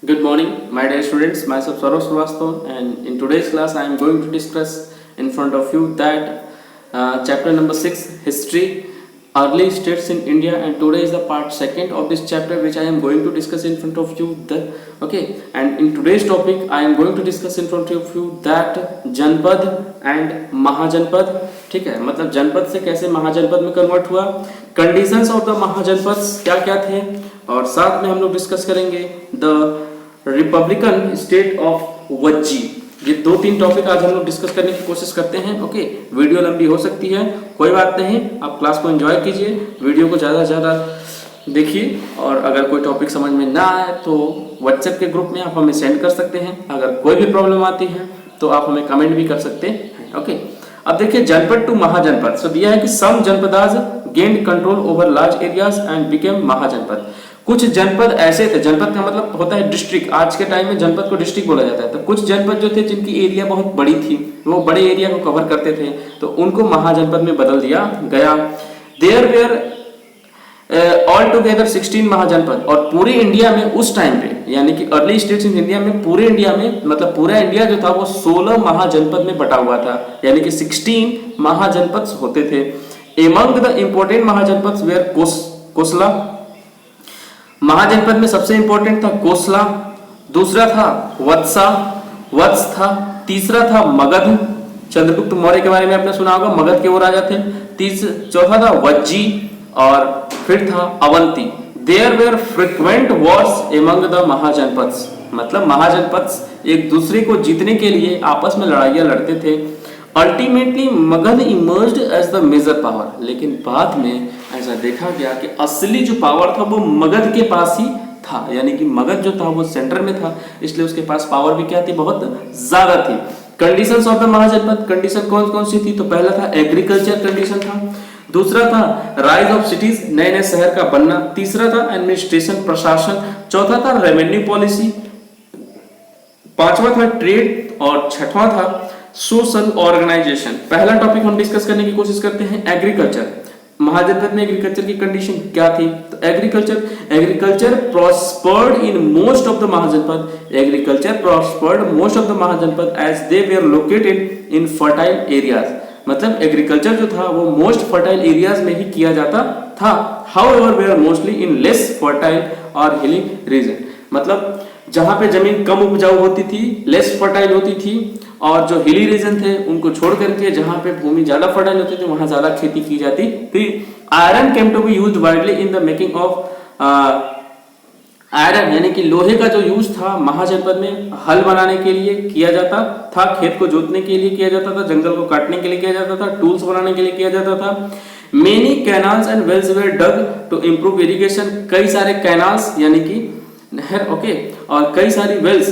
Good morning, my dear students. Myself Saurav Srivastava, and in today's class, I am going to discuss in front of you that chapter number 6, History, Early States in India, and today is the part second of this chapter, which I am going to discuss in front of you. And in today's topic, I am going to discuss in front of you that जनपद and महाजनपद. ठीक है, मतलब जनपद से कैसे महाजनपद में convert हुआ, conditions of the महाजनपद क्या क्या थे, और साथ में हम लोग डिस्कस करेंगे the Republican state of Vajji. ये दो तीन टॉपिक आज हम लोग डिस्कस करने की कोशिश करते हैं. ओके, वीडियो लंबी हो सकती है, कोई बात नहीं, आप क्लास को एंजॉय कीजिए, वीडियो को ज़्यादा से ज़्यादा देखिए, और अगर कोई टॉपिक समझ में ना आए तो व्हाट्सएप के ग्रुप में आप हमें सेंड कर सकते हैं. अगर कोई भी प्रॉब्लम आती है तो आप हमें कमेंट भी कर सकते हैं. ओके, अब देखिए जनपद टू महाजनपद. सो दिया है कि some janapadas gained control over large areas and became mahajanapada. कुछ जनपद ऐसे थे, जनपद का मतलब होता है डिस्ट्रिक्ट, आज के टाइम में जनपद को डिस्ट्रिक्ट बोला जाता है. तो कुछ जनपद जो थे जिनकी एरिया बहुत बड़ी थी, वो बड़े एरिया को कवर करते थे, तो उनको महाजनपद में बदल दिया गया. There were all together 16 mahajanapada. और पूरे इंडिया में उस टाइम पे, यानी कि अर्ली स्टेट्स इन इंडिया में, पूरे इंडिया में मतलब पूरा इंडिया जो था वो 16 महाजनपद में बटा हुआ था, यानी कि 16 महाजनपद होते थे. एमंग द इंपोर्टेंट महाजनपद वेयर कोसला. महाजनपद में सबसे इंपॉर्टेंट था कोसला, दूसरा था वत्स था, तीसरा था मगध. चंद्रगुप्त मौर्य के बारे में आपने सुना होगा, मगध के वो राजा थे. चौथा था वज्जी, और फिर था Avanti. There were frequent wars among the mahajanapads. मतलब महाजनपद एक दूसरे को जीतने के लिए आपस में लड़ाइयां लड़ते थे. Ultimately Magadha emerged as the major power. लेकिन बाद में ऐसा देखा गया कि असली जो पावर था वो मगध के पास ही था, यानी कि मगध जो था वो सेंटर में था, इसलिए उसके पास पावर भी क्या थी, बहुत ज्यादा थी. Conditions of the mahajanapada. Condition कौन कौन सी थी? तो पहला था एग्रीकल्चर कंडीशन था, दूसरा था राइज ऑफ सिटीज, नए नए शहर का बनना, तीसरा था एडमिनिस्ट्रेशन प्रशासन, चौथा था रेवेन्यू पॉलिसी, पांचवा था ट्रेड, और छठवां था सोशल ऑर्गेनाइजेशन. पहला टॉपिक हम डिस्कस करने की कोशिश करते हैं एग्रीकल्चर. महाजनपद में एग्रीकल्चर की कंडीशन क्या थी? तो agriculture prospered in most of the mahajanapada. Agriculture prospered most of the mahajanapada as they were located in fertile areas. मतलब एग्रीकल्चर जो था वो मोस्ट फर्टाइल एरियाज में ही किया जाता था. However they are mostly in less fertile और हिली रीजन. मतलब जहां पे जमीन कम उपजाऊ होती थी, लेस फर्टाइल होती थी, और जो हिली रीजन थे उनको छोड़ करके जहां पे भूमि ज्यादा फर्टाइल होती थी वहां ज्यादा खेती की जाती थी. Iron came to be used widely in the making of iron, यानी कि लोहे का जो यूज था महाजनपद में हल बनाने के लिए किया जाता था, खेत को जोतने के लिए किया जाता था, जंगल को काटने के लिए किया जाता था, टूल्स बनाने के लिए किया जाता था. Many canals and wells were dug to improve irrigation. कई सारे कैनाल्स यानी कि नहर, ओके, और कई सारी वेल्स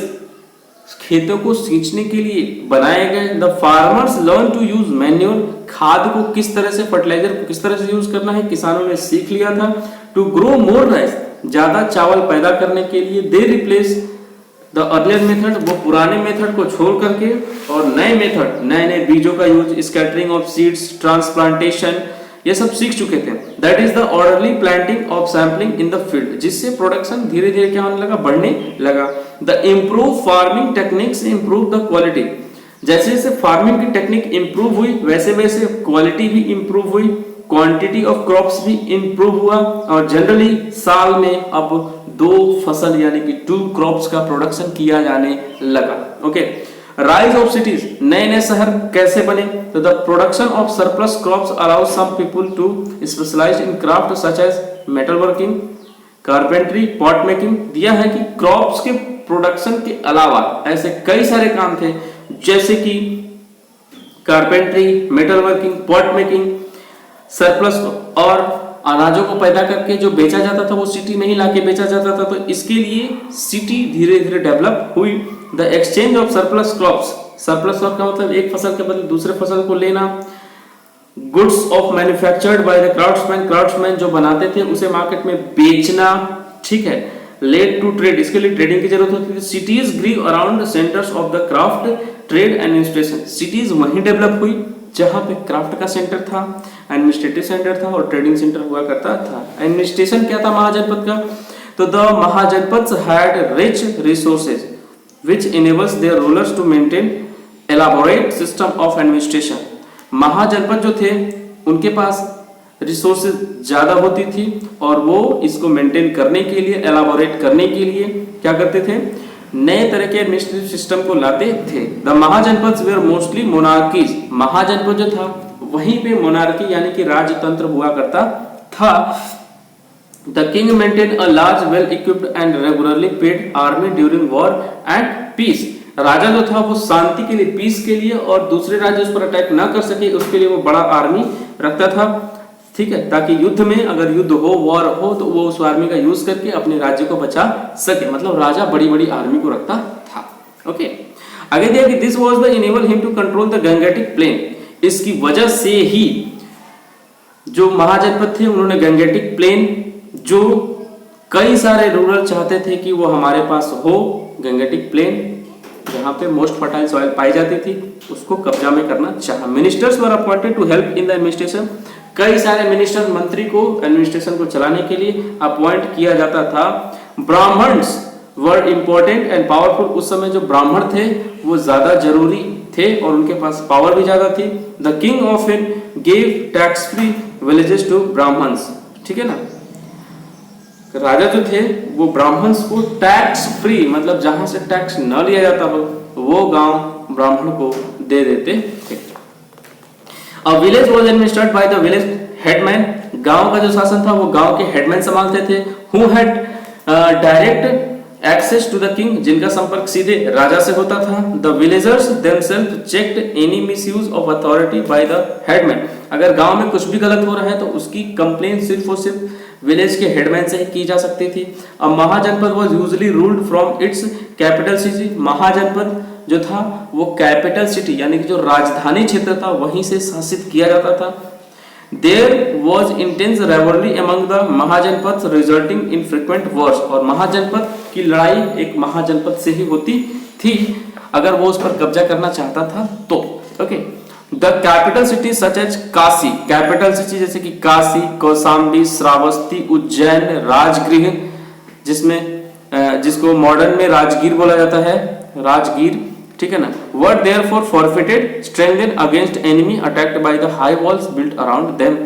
खेतों को सींचने के लिए बनाए गए. The farmers learn to use manure. खाद को किस तरह से, फर्टिलाइजर को किस तरह से यूज करना है किसानों ने सीख लिया था. To grow more rice. ज्यादा चावल पैदा करने के लिए they replace the earlier method. वो पुराने मेथड को छोड़ करके और नए मेथड, नए नए बीजों का use, scattering of seeds, transplantation, ये सब सीख चुके थे. That is the orderly planting of sampling in the field. जिससे प्रोडक्शन धीरे धीरे क्या होने लगा, बढ़ने लगा. The improve farming techniques improve the quality. जैसे जैसे फार्मिंग की टेक्निक इंप्रूव हुई वैसे वैसे क्वालिटी भी इंप्रूव हुई, क्वांटिटी ऑफ क्रॉप्स भी इंप्रूव हुआ, और जनरली साल में अब 2 फसल यानी कि 2 क्रॉप्स का प्रोडक्शन किया जाने लगा. Okay, rise of cities. नए नए शहर कैसे बने? तो the production of surplus crops allows some people to specialize in craft such as metal working, carpentry, pot making. दिया है कि क्रॉप्स के प्रोडक्शन के अलावा ऐसे कई सारे काम थे, जैसे कि carpentry, metal working, pot making, surplus और अनाजों को पैदा करके जो बेचा जाता था वो सिटी में ही लाके बेचा जाता था. तो इसके लिए सिटी धीरे धीरे डेवलप हुई. The exchange of surplus crops. Surplus crop का मतलब एक फसल के बदले दूसरे फसल को लेना. Goods of manufactured by the craftsman जो बनाते थे उसे मार्केट में बेचना. ठीक है, लेड टू ट्रेड. इसके लिए ट्रेडिंग की जरूरत होती थी. Cities grew around centres of the craft, trade and administration. Cities वहीं डेवलप हुई जहां पे क्राफ्ट का सेंटर था, एडमिनिस्ट्रेटिव सेंटर था और ट्रेडिंग सेंटर हुआ करता था. एडमिनिस्ट्रेशन क्या था महाजनपद का? तो the mahajanapadas had rich resources which enables their rulers to maintain elaborate system of administration। महाजनपद जो थे उनके पास रिसोर्सेज ज्यादा होती थी और वो इसको मेंटेन करने के लिए, एलाबोरेट करने के लिए क्या करते थे, नए तरह के एडमिनिस्ट्रेटिव सिस्टम को लाते थे। The mahajanapadas were mostly monarchies. महाजनपद जो था वहीं पे मोनार्की यानी कि राजतंत्र हुआ करता था। The king maintained a large, well-equipped and regularly paid army during war and peace। राजा जो था वो शांति के लिए, पीस के लिए और दूसरे राज्य उस पर अटैक ना कर सके उसके लिए वो बड़ा आर्मी रखता था, ठीक है, ताकि युद्ध में अगर युद्ध हो, वॉर हो, तो वो उस आर्मी का यूज करके अपने राज्य को बचा सके। मतलब राजा बड़ी बड़ी आर्मी को रखता था। ओके, आगे दिया कि this was the enable him to control the Gangetic plain. इसकी वजह से ही जो महाजनपद थे उन्होंने गंगेटिक प्लेन, जो कई सारे रूरल चाहते थे कि वो हमारे पास हो, गंगेटिक प्लेन जहां पे मोस्ट फर्टाइल सॉइल पाई जाती थी, उसको कब्जा में करना चाहा। Ministers were appointed to help in the administration. कई सारे मिनिस्टर, मंत्री को एडमिनिस्ट्रेशन को चलाने के लिए अपॉइंट किया जाता था। Brahmans were important and powerful. उस समय जो ब्राह्मण थे वो ज्यादा जरूरी थे और उनके पास पावर भी ज्यादा थी। The king often gave tax free villages to Brahmans. ठीक है ना, राजा जो थे वो ब्राह्मण्स को टैक्स फ्री, मतलब जहां से टैक्स न लिया जाता हो वो गांव ब्राह्मण को दे देते थे। A village was administered by the village headman। गांव का जो शासन था वो गांव के हेडमैन संभालते थे। Who had direct access to the king, जिनका संपर्क सीधे राजा से होता था। The villagers themselves checked any misuse of authority by the headman। अगर गांव में कुछ भी गलत हो रहा है तो उसकी कंप्लेन सिर्फ और सिर्फ विलेज के हेडमैन से ही की जा सकती थी। अब mahajanapada was usually ruled from its capital city. महाजनपद जो था वो कैपिटल सिटी यानी कि जो राजधानी क्षेत्र था वहीं से शासित किया जाता था। There was intense rivalry among the महाजनपद resulting in frequent wars। और महाजनपद की लड़ाई एक महाजनपद से ही होती थी अगर वो उस पर कब्जा करना चाहता था तो। Okay, the capital city such as Kashi. Capital city जैसे कि काशी, कौशाम्बी, श्रावस्ती, उज्जैन, राजगृह, जिसमें जिसको मॉडर्न में राजगीर बोला जाता है, राजगीर, ठीक है ना, were therefore fortified strengthened against enemy attacked by the high walls built around them.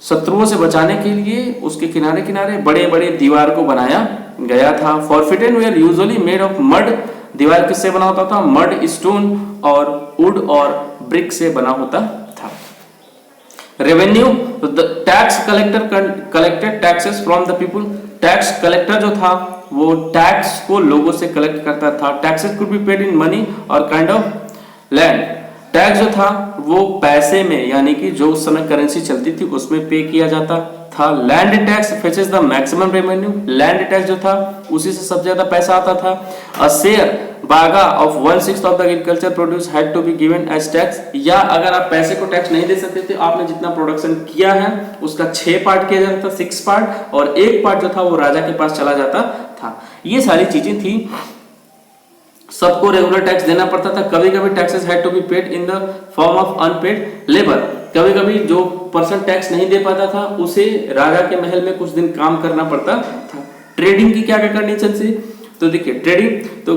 शत्रुओं से बचाने के लिए उसके किनारे किनारे बड़े बड़े दीवार को बनाया गया था। Fortified were usually made of mud. दीवार किससे बना होता था? मड, स्टोन और वुड और ब्रिक से बना होता था। Revenue, the tax collector collected taxes from the people. Tax collector जो था वो टैक्स को लोगों से कलेक्ट करता था। Taxes could be paid in money और काइंड ऑफ लैंड। टैक्स जो था वो पैसे में यानी कि जो उस समय करेंसी चलती थी उसमें पे किया जाता था। Land tax fetches the maximum revenue. Land tax जो था उसी से सबसे ज्यादा पैसा आता था। A share bhaga of 1/6 of the agriculture produce had to be given as tax. या अगर आप पैसे को टैक्स नहीं दे सकते थे, आपने जितना प्रोडक्शन किया है उसका 6 पार्ट किया जाता था, 6 पार्ट, और 1 पार्ट जो था वो राजा के पास चला जाता था। ये सारी चीजें थी। सबको रेगुलर टैक्स देना पड़ता था। कभी कभी taxes had to be paid in the form of unpaid labour. कभी कभी जो पर्सन टैक्स नहीं दे पाता था उसे राजा के महल में कुछ दिन काम करना पड़ता था। ट्रेडिंग की क्या क्या कंडीशन थी? तो देखिए, ट्रेडिंग तो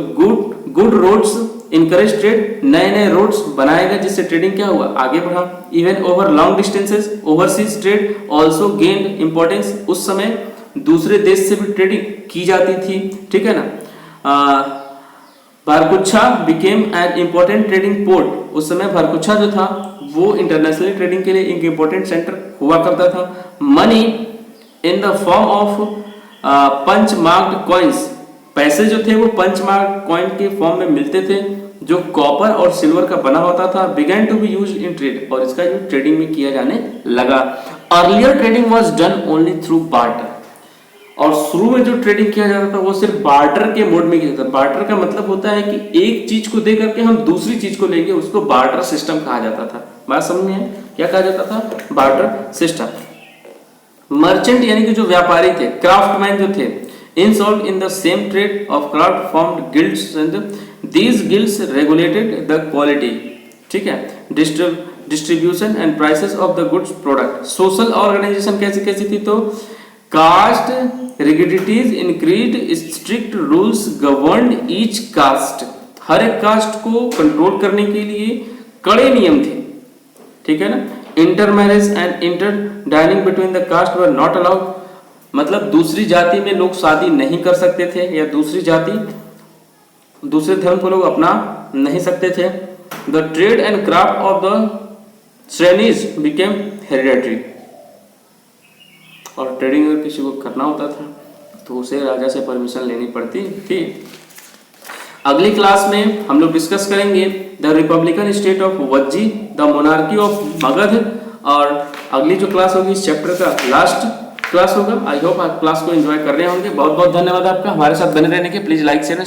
गुड रोड्स इनकरेज ट्रेड। नए नए रोड्स बनाए गए जिससे ट्रेडिंग क्या हुआ, आगे बढ़ा। Even over long distances overseas trade also gained importance. उस समय दूसरे देश से भी ट्रेडिंग की जाती थी, ठीक है ना। Bharukachchha became an important trading port. उस समय भारकुच्छा जो था वो इंटरनेशनल ट्रेडिंग के लिए एक इंपॉर्टेंट सेंटर हुआ करता था। Money in the form of punch marked coins. पैसे जो थे वो पंच मार्क्ड कॉइन के फॉर्म में मिलते थे जो कॉपर और सिल्वर का बना होता था। Began to be used in trade, और इसका यूज ट्रेडिंग में किया जाने लगा। Earlier trading was done only through barter. और शुरू में जो ट्रेडिंग किया जाता था वो सिर्फ बार्टर के मोड में किया जाता था। बार्टर का मतलब होता है कि एक चीज को दे करके हम दूसरी चीज को लेंगे, उसको बार्टर सिस्टम कहा जाता था। बात समझ में है? क्या कहा जाता था? Barter system. मर्चेंट यानी कि जो व्यापारी थे, क्राफ्टमैन जो थे, involved in the same trade of craft formed guilds and these guilds regulated the quality, ठीक है, distribution and prices of the goods product। Social organisation कैसी कैसी थी? तो caste rigidities increase, strict rules govern each caste, हर एक caste को control करने के लिए कड़े नियम थे, ठीक है ना। Inter marriage and inter dining between the caste were not allowed, मतलब दूसरी जाति में लोग शादी नहीं कर सकते थे, या दूसरी जाति दूसरे धर्म को लोग अपना नहीं सकते थे। The trade and craft of the श्रेणीज became hereditary, और ट्रेडिंग अगर किसी को करना होता था तो उसे राजा से परमिशन लेनी पड़ती थी। अगली क्लास में हम लोग डिस्कस करेंगे the Republican state of Vajji, the monarchy of Magadh, और अगली जो क्लास होगी इस चैप्टर का लास्ट क्लास होगा। आई होप आप क्लास को एंजॉय कर रहे होंगे। बहुत बहुत धन्यवाद आपका हमारे साथ बने रहने के। Please like share